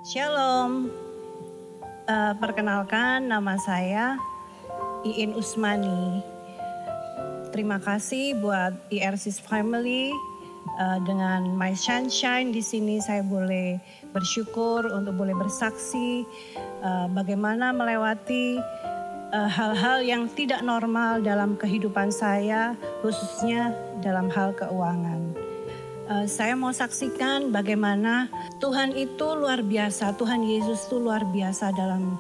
Shalom, perkenalkan nama saya Iin Usmani. Terima kasih buat IRC's Family dengan My Sunshine. Di sini saya boleh bersyukur untuk boleh bersaksi bagaimana melewati hal-hal yang tidak normal dalam kehidupan saya, khususnya dalam hal keuangan. Saya mau saksikan bagaimana Tuhan itu luar biasa, Tuhan Yesus itu luar biasa dalam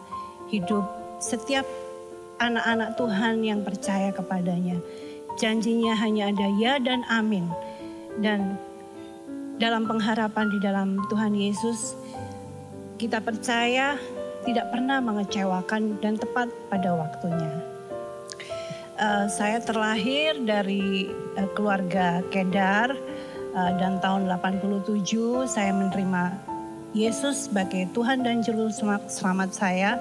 hidup setiap anak-anak Tuhan yang percaya kepadanya. Janjinya hanya ada ya dan amin. Dan dalam pengharapan di dalam Tuhan Yesus, kita percaya tidak pernah mengecewakan dan tepat pada waktunya. Saya terlahir dari keluarga Kedar. Dan tahun 87 saya menerima Yesus sebagai Tuhan dan Juru Selamat saya.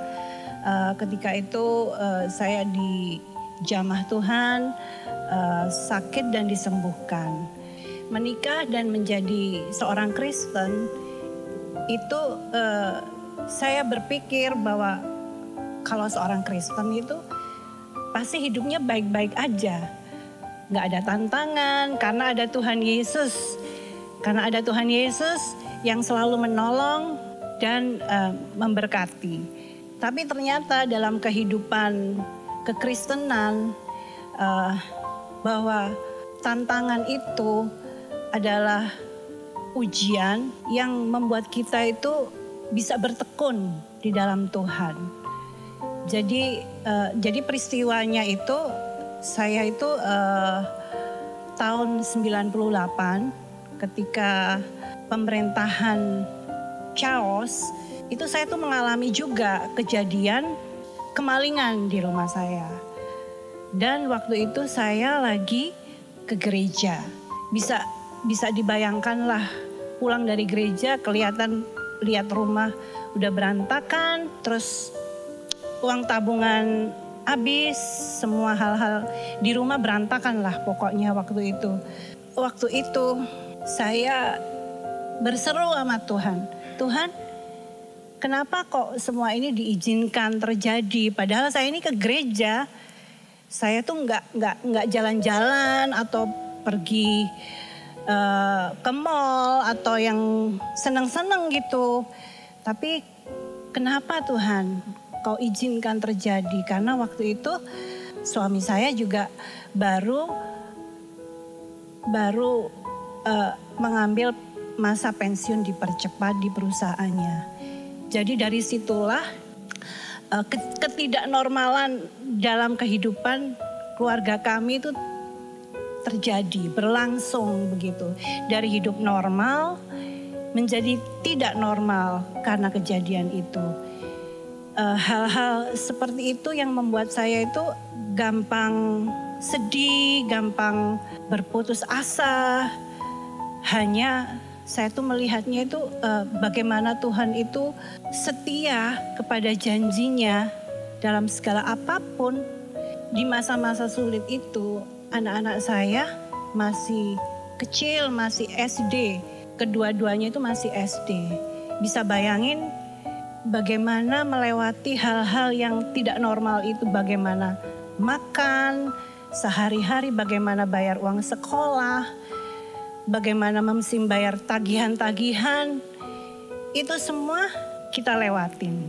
Ketika itu saya dijamah Tuhan, sakit dan disembuhkan. Menikah dan menjadi seorang Kristen, itu saya berpikir bahwa kalau seorang Kristen itu pasti hidupnya baik-baik aja. Gak ada tantangan karena ada Tuhan Yesus. Karena ada Tuhan Yesus yang selalu menolong dan memberkati. Tapi ternyata dalam kehidupan kekristenan bahwa tantangan itu adalah ujian yang membuat kita itu bisa bertekun di dalam Tuhan. Jadi peristiwanya itu saya itu tahun 98 ketika pemerintahan chaos itu saya tuh mengalami juga kejadian kemalingan di rumah saya. Dan waktu itu saya lagi ke gereja. Bisa dibayangkan lah, pulang dari gereja kelihatan lihat rumah udah berantakan, terus uang tabungan habis, semua hal-hal di rumah berantakan lah pokoknya waktu itu. Waktu itu saya berseru sama Tuhan. Tuhan, kenapa kok semua ini diizinkan terjadi? Padahal saya ini ke gereja, saya tuh nggak jalan-jalan atau pergi ke mall atau yang seneng-seneng gitu. Tapi kenapa Tuhan Kau izinkan terjadi? Karena waktu itu suami saya juga baru mengambil masa pensiun dipercepat di perusahaannya. Jadi dari situlah ketidaknormalan dalam kehidupan keluarga kami itu terjadi, berlangsung begitu. Dari hidup normal menjadi tidak normal karena kejadian itu. Hal-hal seperti itu yang membuat saya itu gampang sedih, gampang berputus asa. Hanya saya tuh melihatnya itu bagaimana Tuhan itu setia kepada janjinya dalam segala apapun. Di masa-masa sulit itu anak-anak saya masih kecil, masih SD. Kedua-duanya itu masih SD. Bisa bayangin bagaimana melewati hal-hal yang tidak normal itu, bagaimana makan sehari-hari, bagaimana bayar uang sekolah, bagaimana mesti bayar tagihan-tagihan, itu semua kita lewatin.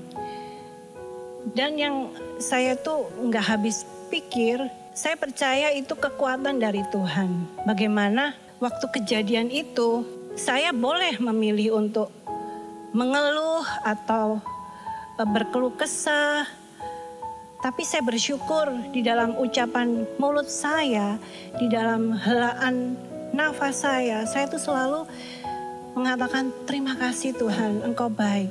Dan yang saya tuh nggak habis pikir, saya percaya itu kekuatan dari Tuhan. Bagaimana waktu kejadian itu, saya boleh memilih untuk mengeluh atau berkeluh kesah. Tapi saya bersyukur di dalam ucapan mulut saya, di dalam helaan nafas saya tuh selalu mengatakan terima kasih Tuhan, Engkau baik.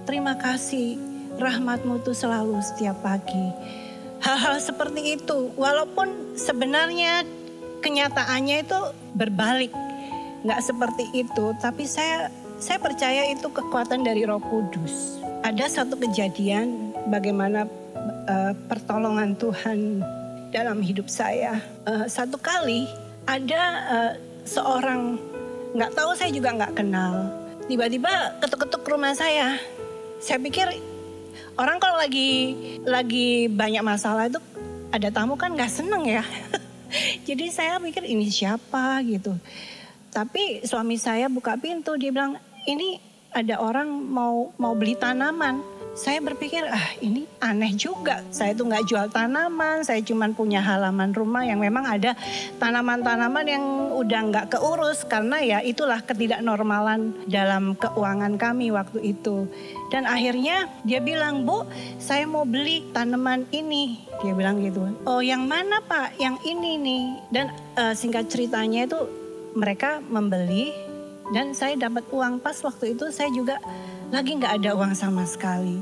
Terima kasih, rahmat-Mu tuh selalu setiap pagi. Hal-hal seperti itu, walaupun sebenarnya kenyataannya itu berbalik. Nggak seperti itu, tapi saya percaya itu kekuatan dari Roh Kudus. Ada satu kejadian bagaimana pertolongan Tuhan dalam hidup saya. Satu kali ada seorang, nggak tahu, saya juga nggak kenal. tiba-tiba ketuk-ketuk rumah saya. Saya pikir orang kalau lagi banyak masalah itu ada tamu kan nggak seneng ya. Jadi saya pikir ini siapa gitu. Tapi suami saya buka pintu, dia bilang ini ada orang mau beli tanaman. Saya berpikir ini aneh juga. Saya tuh nggak jual tanaman, saya cuma punya halaman rumah yang memang ada tanaman-tanaman yang udah nggak keurus karena ya itulah ketidaknormalan dalam keuangan kami waktu itu. Dan akhirnya dia bilang, Bu, saya mau beli tanaman ini. Dia bilang gitu. Oh, yang mana Pak? Yang ini nih. Dan singkat ceritanya itu mereka membeli dan saya dapat uang. Pas waktu itu saya juga lagi nggak ada uang sama sekali.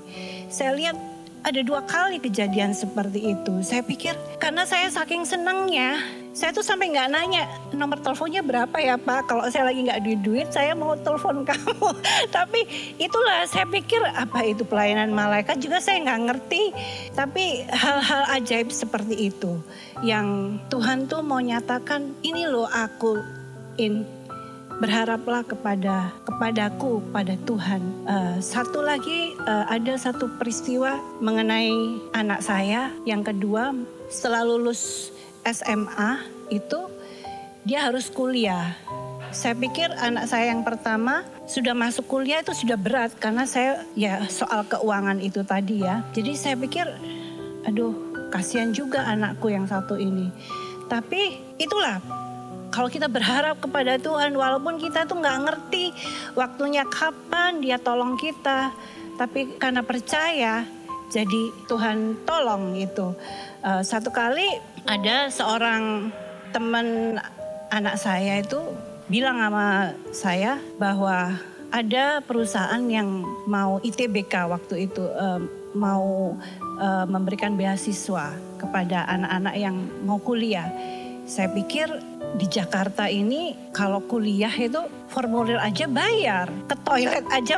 Saya lihat ada 2 kali kejadian seperti itu. Saya pikir karena saya saking senangnya, saya tuh sampai nggak nanya nomor teleponnya berapa ya Pak. Kalau saya lagi nggak duit, saya mau telepon kamu. Tapi itulah saya pikir apa itu pelayanan malaikat juga saya nggak ngerti. Tapi hal-hal ajaib seperti itu yang Tuhan tuh mau nyatakan ini loh aku berharaplah kepadaku, pada Tuhan. Satu lagi ada satu peristiwa mengenai anak saya. Yang kedua setelah lulus SMA itu dia harus kuliah. Saya pikir anak saya yang pertama sudah masuk kuliah itu sudah berat karena saya ya soal keuangan itu tadi ya. Jadi saya pikir aduh kasihan juga anakku yang satu ini. Tapi itulah kalau kita berharap kepada Tuhan, walaupun kita tuh nggak ngerti waktunya kapan dia tolong kita, tapi karena percaya, jadi Tuhan tolong gitu. Satu kali ada seorang teman anak saya itu bilang sama saya bahwa ada perusahaan yang mau ITBK waktu itu mau memberikan beasiswa kepada anak-anak yang mau kuliah. Saya pikir di Jakarta ini kalau kuliah itu formulir aja bayar. Ke toilet aja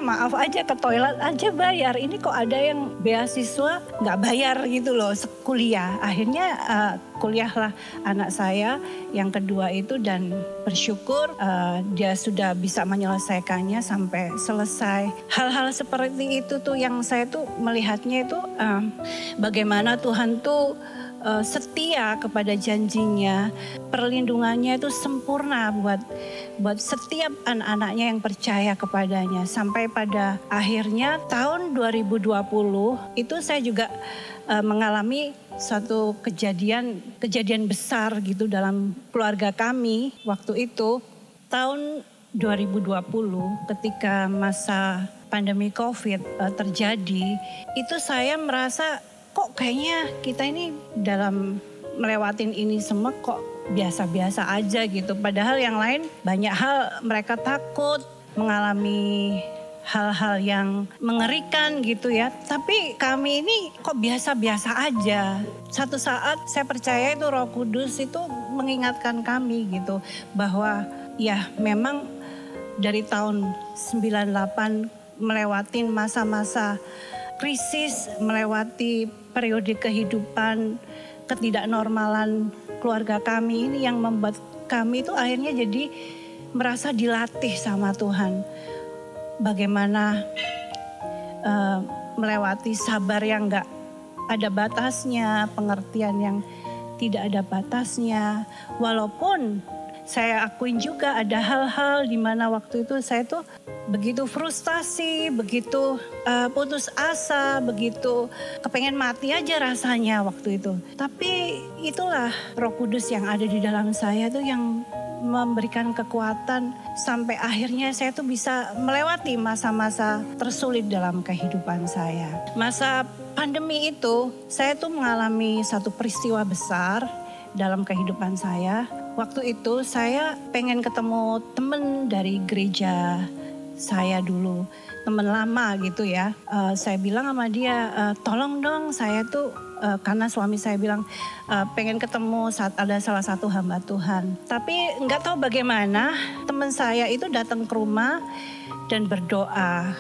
ke toilet aja bayar. Ini kok ada yang beasiswa nggak bayar gitu loh kuliah. Akhirnya kuliahlah anak saya yang kedua itu dan bersyukur dia sudah bisa menyelesaikannya sampai selesai. Hal-hal seperti itu tuh yang saya tuh melihatnya itu bagaimana Tuhan tuh setia kepada janjinya, perlindungannya itu sempurna buat setiap anak-anaknya yang percaya kepadanya. Sampai pada akhirnya tahun 2020 itu saya juga mengalami satu kejadian besar gitu dalam keluarga kami waktu itu. Tahun 2020 ketika masa pandemi COVID terjadi, itu saya merasa kok kayaknya kita ini dalam melewatin ini semua kok biasa-biasa aja gitu. Padahal yang lain banyak hal mereka takut mengalami hal-hal yang mengerikan gitu ya. Tapi kami ini kok biasa-biasa aja. Satu saat saya percaya itu Roh Kudus itu mengingatkan kami gitu. Bahwa ya memang dari tahun 98 melewatin masa-masa krisis, melewati periode kehidupan ketidaknormalan keluarga kami ini yang membuat kami itu akhirnya jadi merasa dilatih sama Tuhan. Bagaimana melewati sabar yang gak ada batasnya, pengertian yang tidak ada batasnya. Walaupun saya akuin juga ada hal-hal di mana waktu itu saya tuh begitu frustasi, begitu putus asa, begitu kepengen mati aja rasanya waktu itu. Tapi itulah Roh Kudus yang ada di dalam saya tuh yang memberikan kekuatan sampai akhirnya saya tuh bisa melewati masa-masa tersulit dalam kehidupan saya. Masa pandemi itu saya tuh mengalami satu peristiwa besar dalam kehidupan saya. Waktu itu saya pengen ketemu temen dari gereja saya dulu, temen lama gitu ya. Saya bilang sama dia, tolong dong saya tuh, karena suami saya bilang pengen ketemu saat ada salah satu hamba Tuhan. Tapi nggak tahu bagaimana teman saya itu datang ke rumah dan berdoa.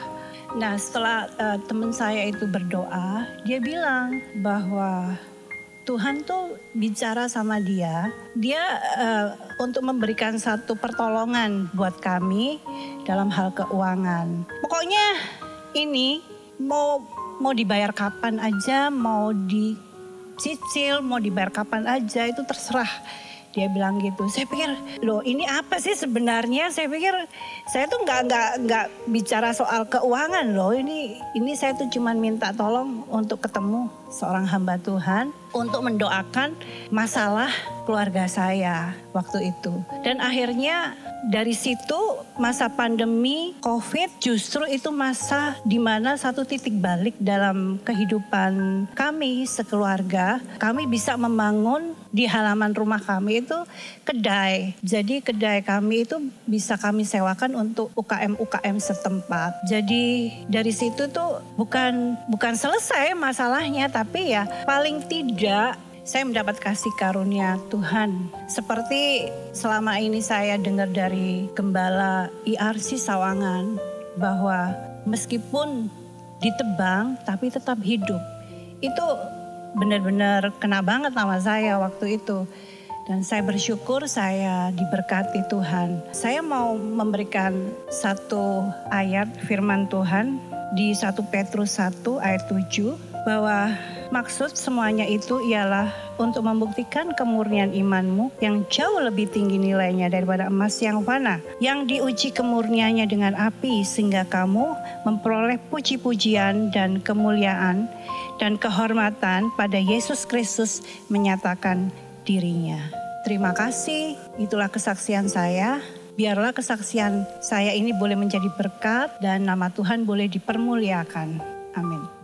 Nah setelah teman saya itu berdoa, dia bilang bahwa Tuhan tuh bicara sama dia untuk memberikan satu pertolongan buat kami dalam hal keuangan. Pokoknya ini mau dibayar kapan aja, mau dicicil, mau dibayar kapan aja itu terserah. Dia bilang gitu. Saya pikir, loh ini apa sih sebenarnya? Saya pikir saya tuh nggak bicara soal keuangan loh. Ini saya tuh cuman minta tolong untuk ketemu seorang hamba Tuhan untuk mendoakan masalah keluarga saya waktu itu. Dan akhirnya dari situ masa pandemi COVID justru itu masa di mana satu titik balik dalam kehidupan kami sekeluarga. Kami bisa membangun di halaman rumah kami itu kedai. Jadi kedai kami itu bisa kami sewakan untuk UKM-UKM setempat. Jadi dari situ tuh bukan selesai masalahnya, tapi ya paling tidak saya mendapat kasih karunia Tuhan. Seperti selama ini saya dengar dari Gembala IRC Sawangan bahwa meskipun ditebang tapi tetap hidup. Itu benar-benar kena banget sama saya waktu itu. Dan saya bersyukur saya diberkati Tuhan. Saya mau memberikan satu ayat firman Tuhan di 1 Petrus 1 ayat 7 bahwa maksud semuanya itu ialah untuk membuktikan kemurnian imanmu yang jauh lebih tinggi nilainya daripada emas yang fana, yang diuji kemurniannya dengan api sehingga kamu memperoleh puji-pujian dan kemuliaan dan kehormatan pada Yesus Kristus menyatakan dirinya. Terima kasih, itulah kesaksian saya. Biarlah kesaksian saya ini boleh menjadi berkat dan nama Tuhan boleh dipermuliakan. Amin.